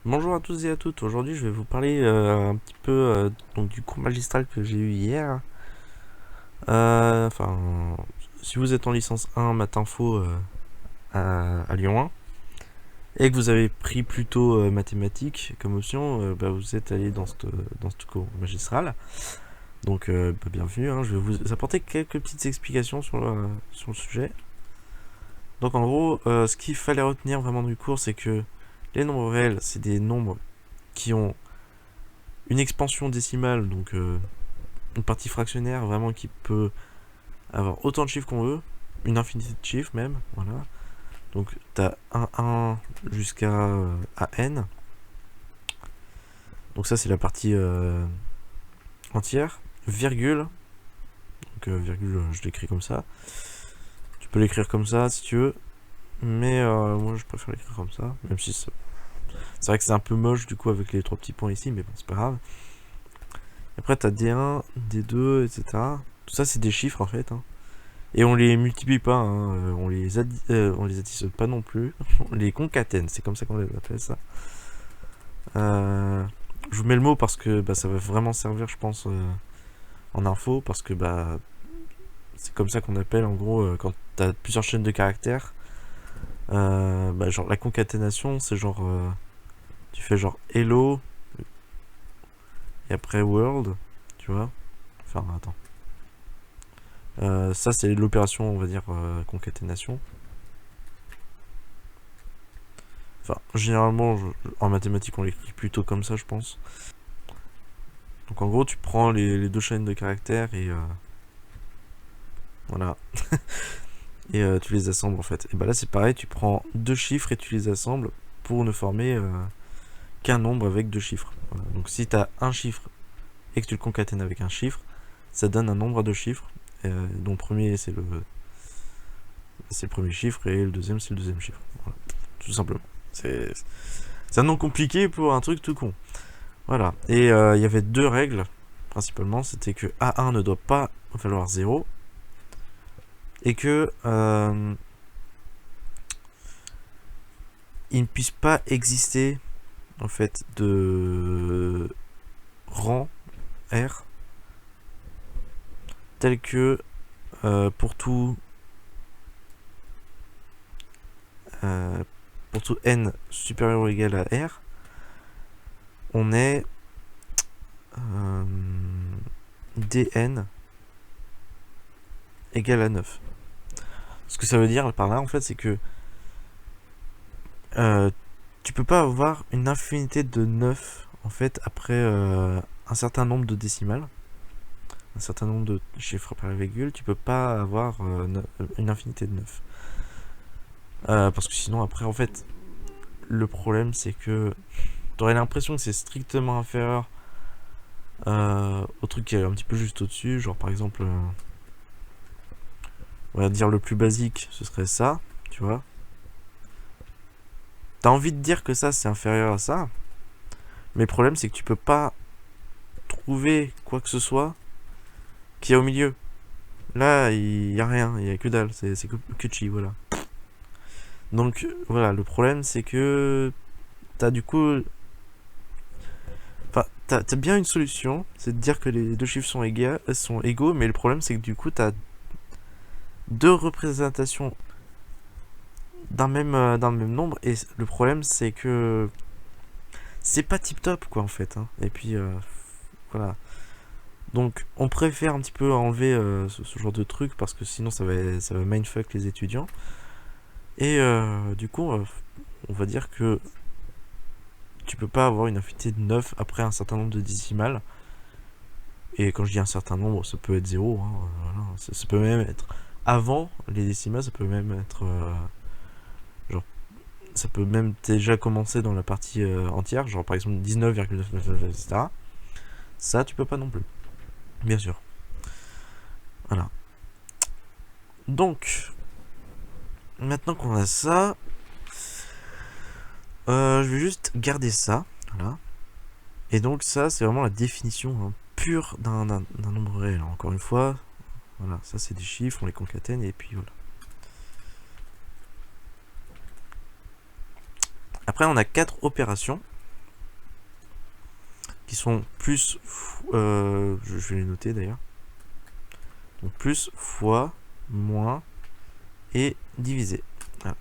Bonjour à tous et à toutes. Aujourd'hui, je vais vous parler un petit peu donc du cours magistral que j'ai eu hier. Enfin, si vous êtes en licence 1 maths info à Lyon 1 et que vous avez pris plutôt mathématiques comme option, bah, vous êtes allé dans ce cours magistral. Donc, bah, bienvenue. Hein. Je vais vous apporter quelques petites explications sur le sujet. Donc, en gros, ce qu'il fallait retenir vraiment du cours, c'est que les nombres réels, c'est des nombres qui ont une expansion décimale, donc une partie fractionnaire vraiment qui peut avoir autant de chiffres qu'on veut, une infinité de chiffres même, voilà. Donc t'as 1 jusqu'à n. Donc ça c'est la partie entière. Virgule, donc virgule je l'écris comme ça. Tu peux l'écrire comme ça si tu veux, mais moi je préfère l'écrire comme ça, même si c'est vrai que c'est un peu moche du coup avec les trois petits points ici, mais bon c'est pas grave. Après t'as D1, D2, etc. Tout ça c'est des chiffres en fait, hein. Et on les multiplie pas, hein, on les additionne pas non plus, on les concatène, c'est comme ça qu'on les appelle ça. Je vous mets le mot parce que bah, ça va vraiment servir, je pense, en info, parce que bah, c'est comme ça qu'on appelle en gros quand t'as plusieurs chaînes de caractères. Bah, genre la concaténation, c'est genre tu fais genre hello et après world, tu vois. Enfin attends. Ça c'est l'opération, on va dire, concaténation. Enfin, généralement, en mathématiques, on l'écrit plutôt comme ça, je pense. Donc en gros, tu prends les deux chaînes de caractères et voilà. Et tu les assembles en fait. Et bah là, c'est pareil, tu prends deux chiffres et tu les assembles pour ne former qu'un nombre avec deux chiffres. Voilà. Donc si tu as un chiffre et que tu le concatènes avec un chiffre, ça donne un nombre à deux chiffres. Dont le premier, c'est le premier chiffre et le deuxième, c'est le deuxième chiffre. Voilà. Tout simplement. C'est un nom compliqué pour un truc tout con. Voilà. Et il y avait deux règles, principalement. C'était que A1 ne doit pas valoir 0. Et que il ne puisse pas exister, en fait, de rang R tel que pour tout n supérieur ou égal à R, on est dn égale à 9. Ce que ça veut dire par là, en fait, c'est que tu peux pas avoir une infinité de 9, en fait, après un certain nombre de décimales, un certain nombre de chiffres par la virgule, tu peux pas avoir une infinité de 9. Parce que sinon, après, en fait, le problème, c'est que tu aurais l'impression que c'est strictement inférieur au truc qui est un petit peu juste au-dessus. Genre, par exemple, on va dire le plus basique, ce serait ça, tu vois. T'as envie de dire que ça, c'est inférieur à ça, mais le problème, c'est que tu peux pas trouver quoi que ce soit qui est au milieu. Là, il y a rien, il y a que dalle, c'est que chi, voilà. Donc, voilà, le problème, c'est que t'as du coup. Enfin, t'as bien une solution, c'est de dire que les deux chiffres sont égaux, mais le problème, c'est que du coup, t'as deux représentations d'un même nombre, et le problème, c'est que c'est pas tip top, quoi, en fait. Hein. Et puis, voilà. Donc, on préfère un petit peu enlever ce genre de truc parce que sinon, ça va mindfuck les étudiants. Et du coup, on va dire que tu peux pas avoir une infinité de 9 après un certain nombre de décimales. Et quand je dis un certain nombre, ça peut être 0. Hein, voilà. Ça peut même être avant les décimales, ça peut même être. Genre, ça peut même déjà commencer dans la partie entière, genre par exemple 19,9, etc. Ça, tu peux pas non plus. Bien sûr. Voilà. Donc, maintenant qu'on a ça, je vais juste garder ça. Voilà. Et donc, ça, c'est vraiment la définition hein, pure d'un nombre réel. Encore une fois, voilà, ça c'est des chiffres, on les concatène et puis voilà. Après, on a 4 opérations. qui sont plus, je vais les noter d'ailleurs, donc plus, fois, moins et divisé. Voilà.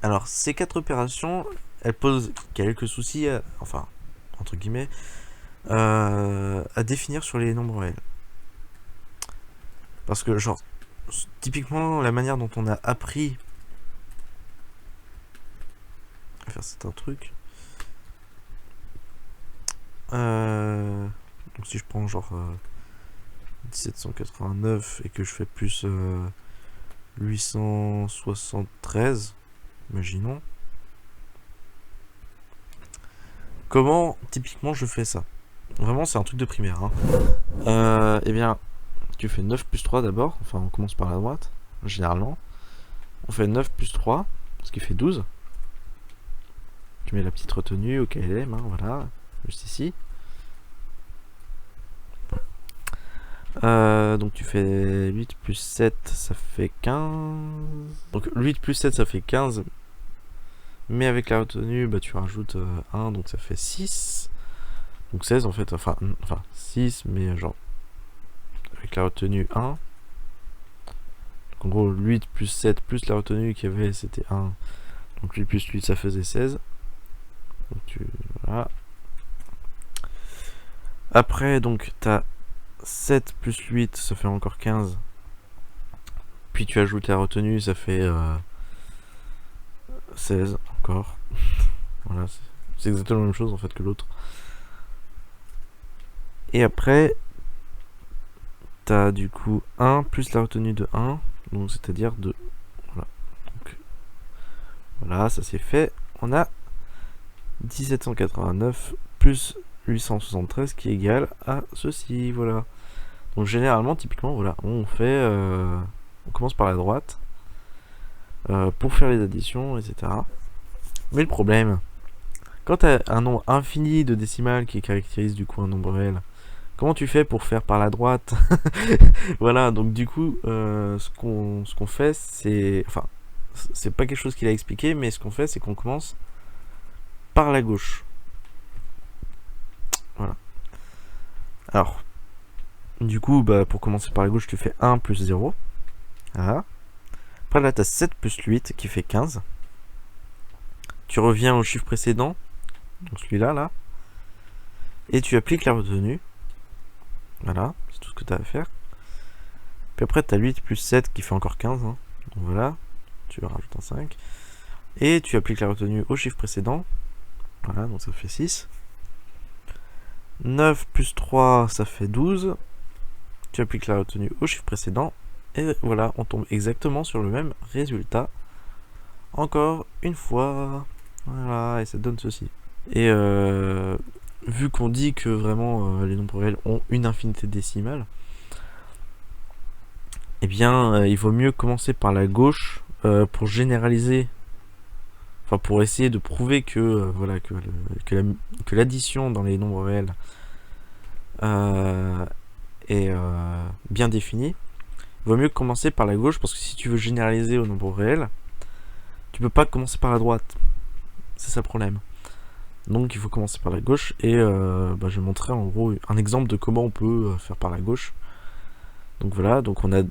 Alors ces 4 opérations, elles posent quelques soucis, enfin entre guillemets, à définir sur les nombres réels. Parce que genre, typiquement la manière dont on a appris à faire certains trucs, donc si je prends genre 1789 et que je fais plus 873, imaginons. Comment typiquement je fais ça? Vraiment c'est un truc de primaire. Hein. Eh bien, tu fais 9 plus 3 d'abord, enfin on commence par la droite, généralement. On fait 9 plus 3, ce qui fait 12. Tu mets la petite retenue au KLM, hein, voilà, juste ici. Donc tu fais 8 plus 7, ça fait 15. Donc 8 plus 7, ça fait 15. Mais avec la retenue, bah, tu rajoutes 1, donc ça fait 6. Donc 16 en fait, enfin 6, mais genre avec la retenue 1. Donc en gros 8 plus 7 plus la retenue qu'il y avait, c'était 1. Donc 8 plus 8, ça faisait 16. Donc voilà. Après, donc t'as 7 plus 8, ça fait encore 15. Puis tu ajoutes la retenue, ça fait 16 encore. Voilà, c'est exactement la même chose en fait que l'autre. Et après, t'as du coup 1 plus la retenue de 1, donc c'est-à-dire 2. Voilà. Donc, voilà, ça c'est fait. On a 1789 plus 873 qui est égal à ceci, voilà. Donc généralement, typiquement, voilà, on fait, on commence par la droite pour faire les additions, etc. Mais le problème, quand tu as un nombre infini de décimales qui caractérise du coup un nombre réel, comment tu fais pour faire par la droite? Voilà, donc du coup, ce qu'on fait, c'est, enfin, c'est pas quelque chose qu'il a expliqué, mais ce qu'on fait, c'est qu'on commence par la gauche. Voilà. Alors, du coup, bah, pour commencer par la gauche, tu fais 1 plus 0. Voilà. Après, là, tu as 7 plus 8 qui fait 15. Tu reviens au chiffre précédent, donc celui-là, là. Et tu appliques la retenue. Voilà, c'est tout ce que tu as à faire. Puis après, tu as 8 plus 7 qui fait encore 15. Hein. Donc voilà, tu rajoutes un 5. Et tu appliques la retenue au chiffre précédent. Voilà, donc ça fait 6. 9 plus 3, ça fait 12. Tu appliques la retenue au chiffre précédent. Et voilà, on tombe exactement sur le même résultat. Encore une fois. Voilà, et ça donne ceci. Et vu qu'on dit que vraiment les nombres réels ont une infinité décimale, eh bien il vaut mieux commencer par la gauche pour généraliser, enfin pour essayer de prouver que voilà que l'addition dans les nombres réels est bien définie. Il vaut mieux commencer par la gauche parce que si tu veux généraliser au nombre réel, tu peux pas commencer par la droite. C'est ça le problème. Donc il faut commencer par la gauche et je vais montrer en gros un exemple de comment on peut faire par la gauche. Donc voilà, donc on a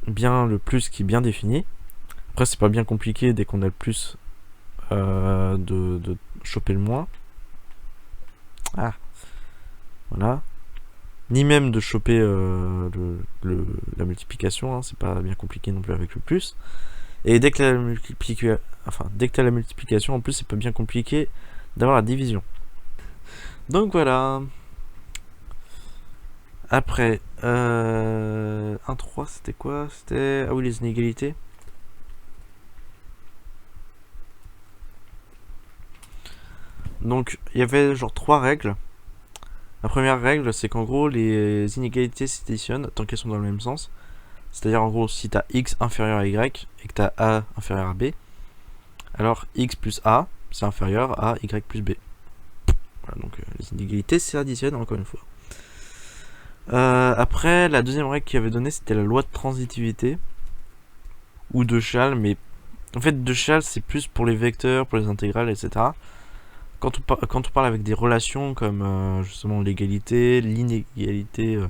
bien le plus qui est bien défini. Après c'est pas bien compliqué dès qu'on a le plus de choper le moins. Ah, voilà. Ni même de choper la multiplication, hein, c'est pas bien compliqué non plus avec le plus. Et dès que t'as la multiplication, en plus c'est pas bien compliqué d'avoir la division. Donc voilà. Après, 1,3 c'était quoi? C'était... Ah oui, les inégalités. Donc il y avait genre 3 règles. La première règle, c'est qu'en gros les inégalités s'additionnent tant qu'elles sont dans le même sens. C'est-à-dire en gros si t'as x inférieur à y et que t'as a inférieur à b, alors x plus a c'est inférieur à y plus b. Voilà, donc les inégalités s'additionnent encore une fois. Après, la deuxième règle qu'il avait donnée, c'était la loi de transitivité ou de Chasles, mais en fait de Chasles c'est plus pour les vecteurs, pour les intégrales, etc. quand on parle avec des relations comme justement l'égalité, l'inégalité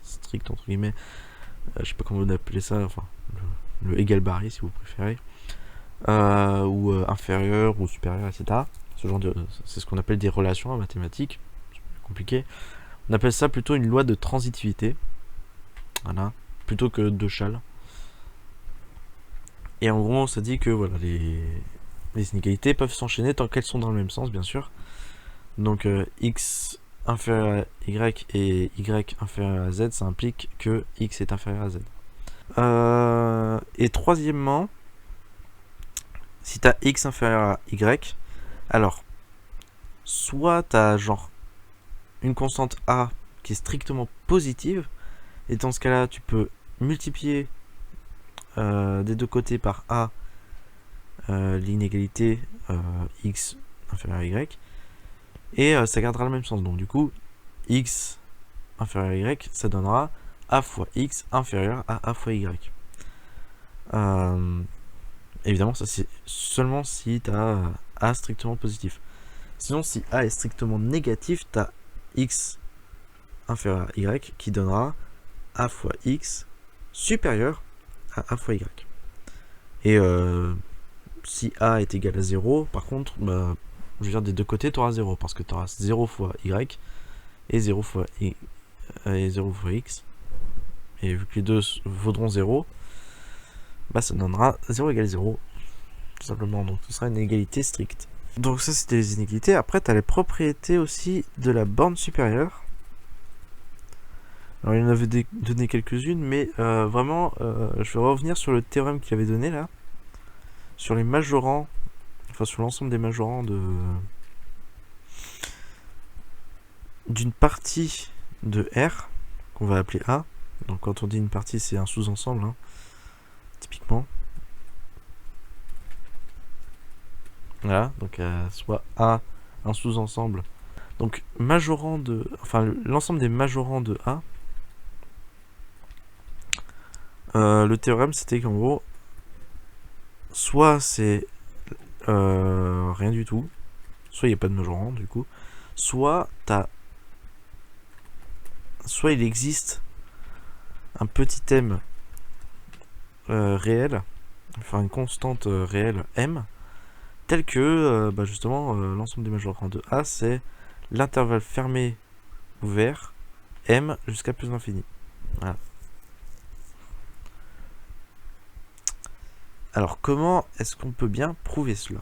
stricte entre guillemets, je sais pas comment vous appelez ça, enfin le égal barré si vous préférez, ou inférieur ou supérieur, etc. C'est ce qu'on appelle des relations en mathématiques, c'est plus compliqué. On appelle ça plutôt une loi de transitivité, voilà, plutôt que de Chasles. Et en gros, ça dit que voilà, les inégalités peuvent s'enchaîner tant qu'elles sont dans le même sens, bien sûr. Donc x inférieur à y et y inférieur à z, ça implique que x est inférieur à z. Et troisièmement, si tu as x inférieur à y, alors soit tu as genre une constante a qui est strictement positive, et dans ce cas-là, tu peux multiplier des deux côtés par a l'inégalité x inférieur à y, et ça gardera le même sens. Donc du coup, x inférieur à y, ça donnera a fois x inférieur à a fois y. Évidemment, ça c'est seulement si tu as a strictement positif. Sinon, si a est strictement négatif, tu as x inférieur à y qui donnera a fois x supérieur à a fois y. Et si a est égal à 0, par contre, bah, je veux dire, des deux côtés, tu auras 0, parce que tu auras 0 fois y et 0 fois x. Et vu que les deux vaudront 0, bah, ça donnera 0 égale 0, tout simplement. Donc ce sera une égalité stricte. Donc ça, c'était les inégalités. Après, tu as les propriétés aussi de la borne supérieure. Alors, il en avait donné quelques-unes, mais vraiment, je vais revenir sur le théorème qu'il avait donné là, sur les majorants, enfin sur l'ensemble des majorants d'une partie de R, qu'on va appeler A. Donc quand on dit une partie, c'est un sous-ensemble, hein, typiquement. Voilà, donc soit A, un sous-ensemble. Donc majorant de, enfin l'ensemble des majorants de A. Le théorème, c'était qu'en gros, soit c'est rien du tout, soit il n'y a pas de majorant du coup, soit il existe un petit m réel, enfin une constante réelle m, tel que bah justement l'ensemble des majorants de A, c'est l'intervalle fermé ouvert m jusqu'à plus l'infini. Voilà. Alors comment est-ce qu'on peut bien prouver cela?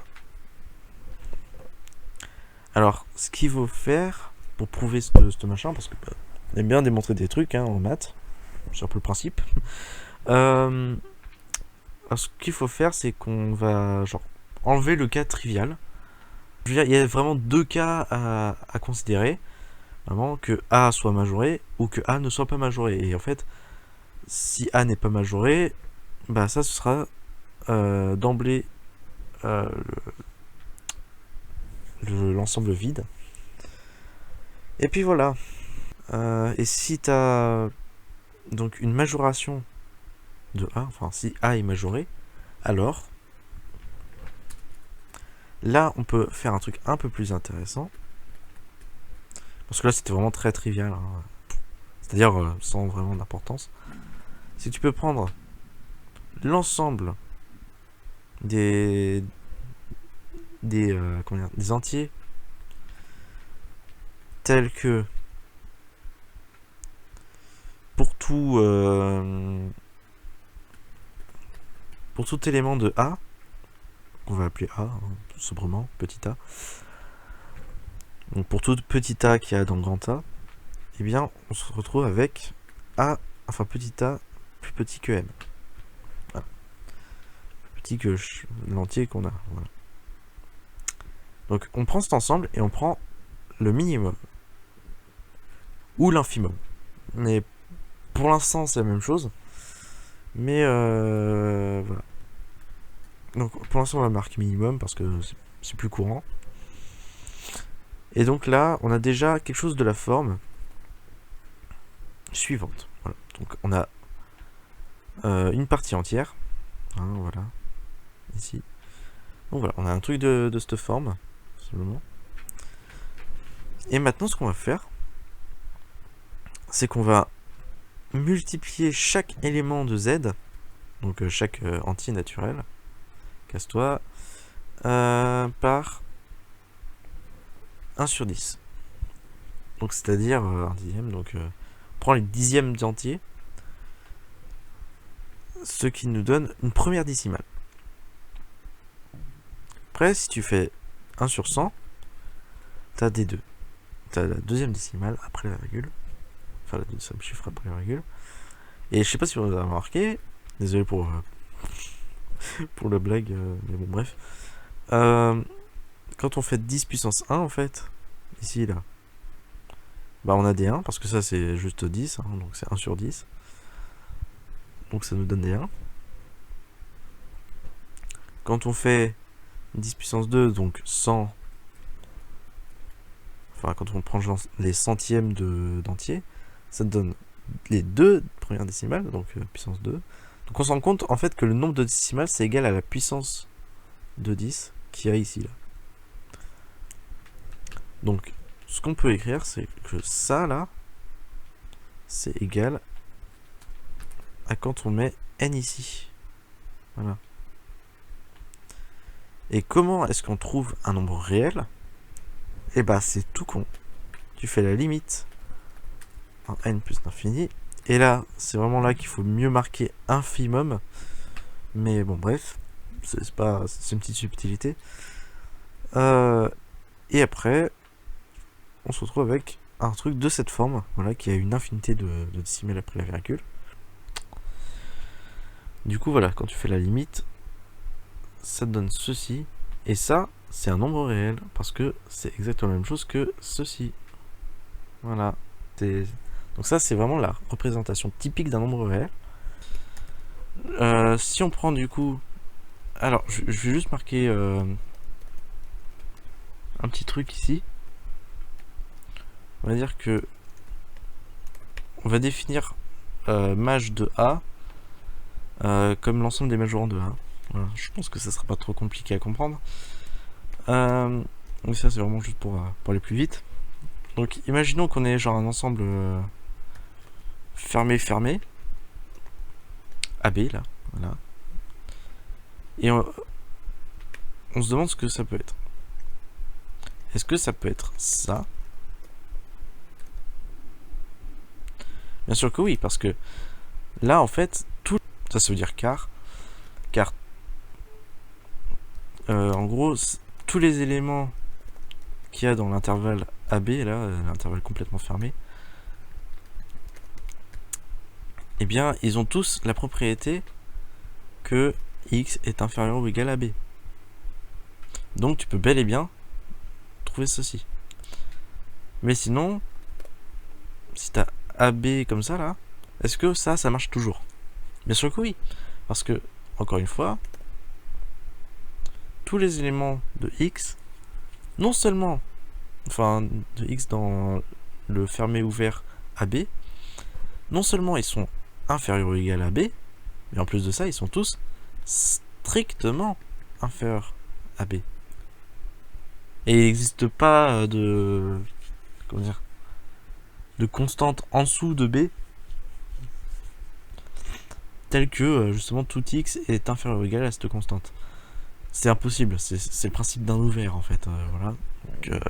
Alors ce qu'il faut faire pour prouver ce machin, parce que bah, on aime bien démontrer des trucs hein, en maths, c'est un peu le principe. Alors, ce qu'il faut faire, c'est qu'on va genre enlever le cas trivial. Je veux dire, il y a vraiment deux cas à considérer. Vraiment, que A soit majoré ou que A ne soit pas majoré. Et en fait, si A n'est pas majoré, bah ça ce sera d'emblée l'ensemble vide. Et puis voilà. Et si tu as donc une majoration de A, enfin si A est majoré, alors là on peut faire un truc un peu plus intéressant. Parce que là c'était vraiment très trivial, hein. C'est-à-dire sans vraiment d'importance. Si tu peux prendre l'ensemble des entiers tels que pour tout élément de A, qu'on va appeler A, hein, sobrement, petit a, donc pour tout petit a qu'il y a dans grand A, eh bien on se retrouve avec A, enfin petit a plus petit que M. Voilà. Plus petit que l'entier qu'on a. Voilà. Donc on prend cet ensemble et on prend le minimum ou l'infimum. Mais pour l'instant c'est la même chose. Mais voilà. Donc pour l'instant on va marquer minimum parce que c'est plus courant. Et donc là on a déjà quelque chose de la forme suivante. Voilà. Donc on a une partie entière. Hein, voilà. Ici. Donc voilà, on a un truc de cette forme, simplement. Et maintenant, ce qu'on va faire, c'est qu'on va multiplier chaque élément de Z, donc chaque entier naturel, casse-toi, par 1 sur 10. Donc c'est-à-dire un dixième, donc on prend les dixièmes d'entier, ce qui nous donne une première décimale. Après, si tu fais 1 sur 100, t'as des 2. T'as la deuxième décimale après la virgule, enfin le deuxième chiffre après la virgule. Et je sais pas si vous avez remarqué, désolé pour la blague, mais bon bref. Quand on fait 10 puissance 1 en fait, ici là, bah on a des 1 parce que ça c'est juste 10, hein, donc c'est 1 sur 10. Donc ça nous donne des 1. Quand on fait 10 puissance 2, donc 100, enfin quand on prend les centièmes d'entier, ça donne les deux premières décimales, donc puissance 2. Donc on se rend compte en fait que le nombre de décimales c'est égal à la puissance de 10 qu'il y a ici là. Donc ce qu'on peut écrire c'est que ça là c'est égal à quand on met n ici. Voilà. Et comment est-ce qu'on trouve un nombre réel? Et bah c'est tout con. Tu fais la limite en n plus l'infini. Et là, c'est vraiment là qu'il faut mieux marquer infimum. Mais bon, bref, c'est une petite subtilité. Et après, on se retrouve avec un truc de cette forme, voilà, qui a une infinité de décimales après la virgule. Du coup, voilà, quand tu fais la limite, ça te donne ceci. Et ça, c'est un nombre réel, parce que c'est exactement la même chose que ceci. Voilà. Donc ça, c'est vraiment la représentation typique d'un nombre réel. Si on prend du coup... Alors, je vais juste marquer un petit truc ici. On va dire que... On va définir maj de A comme l'ensemble des majorants de A. Voilà. Je pense que ça sera pas trop compliqué à comprendre. Donc ça, c'est vraiment juste pour aller plus vite. Donc, imaginons qu'on ait genre un ensemble fermé, AB, là, voilà. Et on se demande ce que ça peut être. Est-ce que ça peut être ça? Bien sûr que oui, parce que là, en fait, tout ça, ça veut dire car en gros, tous les éléments qu'il y a dans l'intervalle AB, là, l'intervalle complètement fermé, eh bien, ils ont tous la propriété que x est inférieur ou égal à b. Donc, tu peux bel et bien trouver ceci. Mais sinon, si tu as AB comme ça, là, est-ce que ça marche toujours? Bien sûr que oui. Parce que, encore une fois, tous les éléments de x, non seulement, enfin, de x dans le fermé-ouvert AB, non seulement ils sont inférieurs ou égaux à B, mais en plus de ça, ils sont tous strictement inférieurs à B. Et il n'existe pas de... comment dire, de constante en dessous de B, telle que justement tout x est inférieur ou égal à cette constante. C'est impossible, c'est le principe d'un ouvert en fait, voilà. Donc,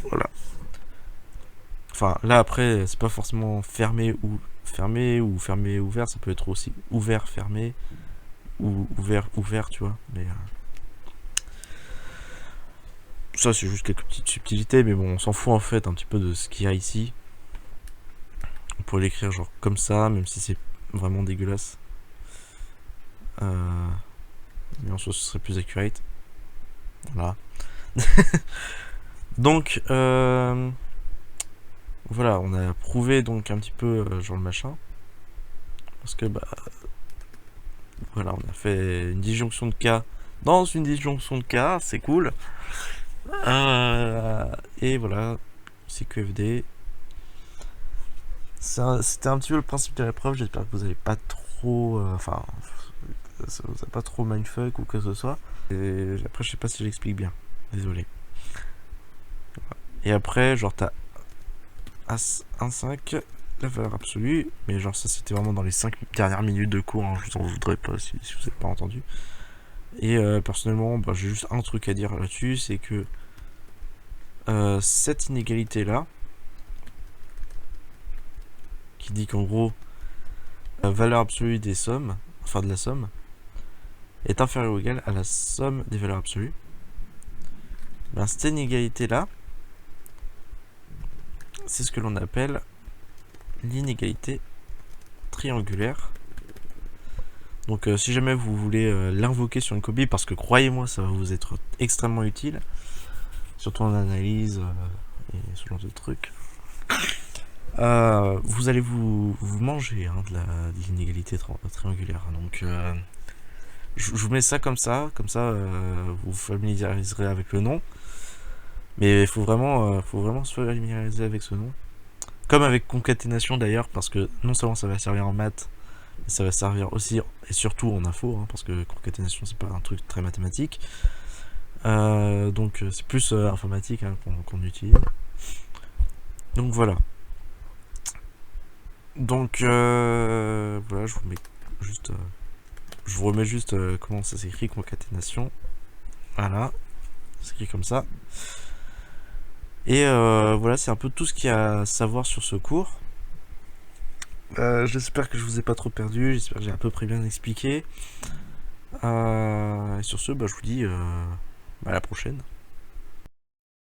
voilà. Enfin, là après, c'est pas forcément fermé ou ouvert, ça peut être aussi ouvert fermé ou ouvert, tu vois. Mais ça, c'est juste quelques petites subtilités, mais bon, on s'en fout en fait un petit peu de ce qu'il y a ici. On pourrait l'écrire genre comme ça, même si c'est vraiment dégueulasse. Mais en soi, ce serait plus accurate. Voilà. Donc, voilà, on a prouvé donc un petit peu genre le machin. Parce que, bah, voilà, on a fait une disjonction de K dans une disjonction de K, c'est cool. Et voilà, c'est QFD. C'était un petit peu le principe de la preuve. J'espère que vous n'avez pas trop. Enfin, ça vous a pas trop mindfuck ou que ce soit. Et après, je sais pas si j'explique bien. Désolé. Et après, genre, t'as As 1,5, la valeur absolue. Mais genre, ça, c'était vraiment dans les 5 dernières minutes de cours. Hein, je vous en voudrais pas si vous n'avez pas entendu. Et personnellement, bah, j'ai juste un truc à dire là-dessus, c'est que cette inégalité-là, qui dit qu'en gros, la valeur absolue des sommes, enfin de la somme, est inférieure ou égale à la somme des valeurs absolues. Ben, cette inégalité-là, c'est ce que l'on appelle l'inégalité triangulaire. Donc si jamais vous voulez l'invoquer sur une copie, parce que croyez-moi, ça va vous être extrêmement utile, surtout en analyse et ce genre de trucs, vous allez vous manger hein, de l'inégalité triangulaire. Donc je vous mets ça comme ça vous vous familiariserez avec le nom. Mais il faut vraiment se familiariser avec ce nom. Comme avec concaténation d'ailleurs, parce que non seulement ça va servir en maths, mais ça va servir aussi et surtout en info, hein, parce que concaténation c'est pas un truc très mathématique. Donc c'est plus informatique hein, qu'on utilise. Donc voilà. Donc voilà, je vous mets juste, je vous remets juste comment ça s'écrit concaténation. Voilà, c'est écrit comme ça. Et voilà, c'est un peu tout ce qu'il y a à savoir sur ce cours. J'espère que je vous ai pas trop perdu, j'espère que j'ai à peu près bien expliqué. Et sur ce, bah, je vous dis à la prochaine.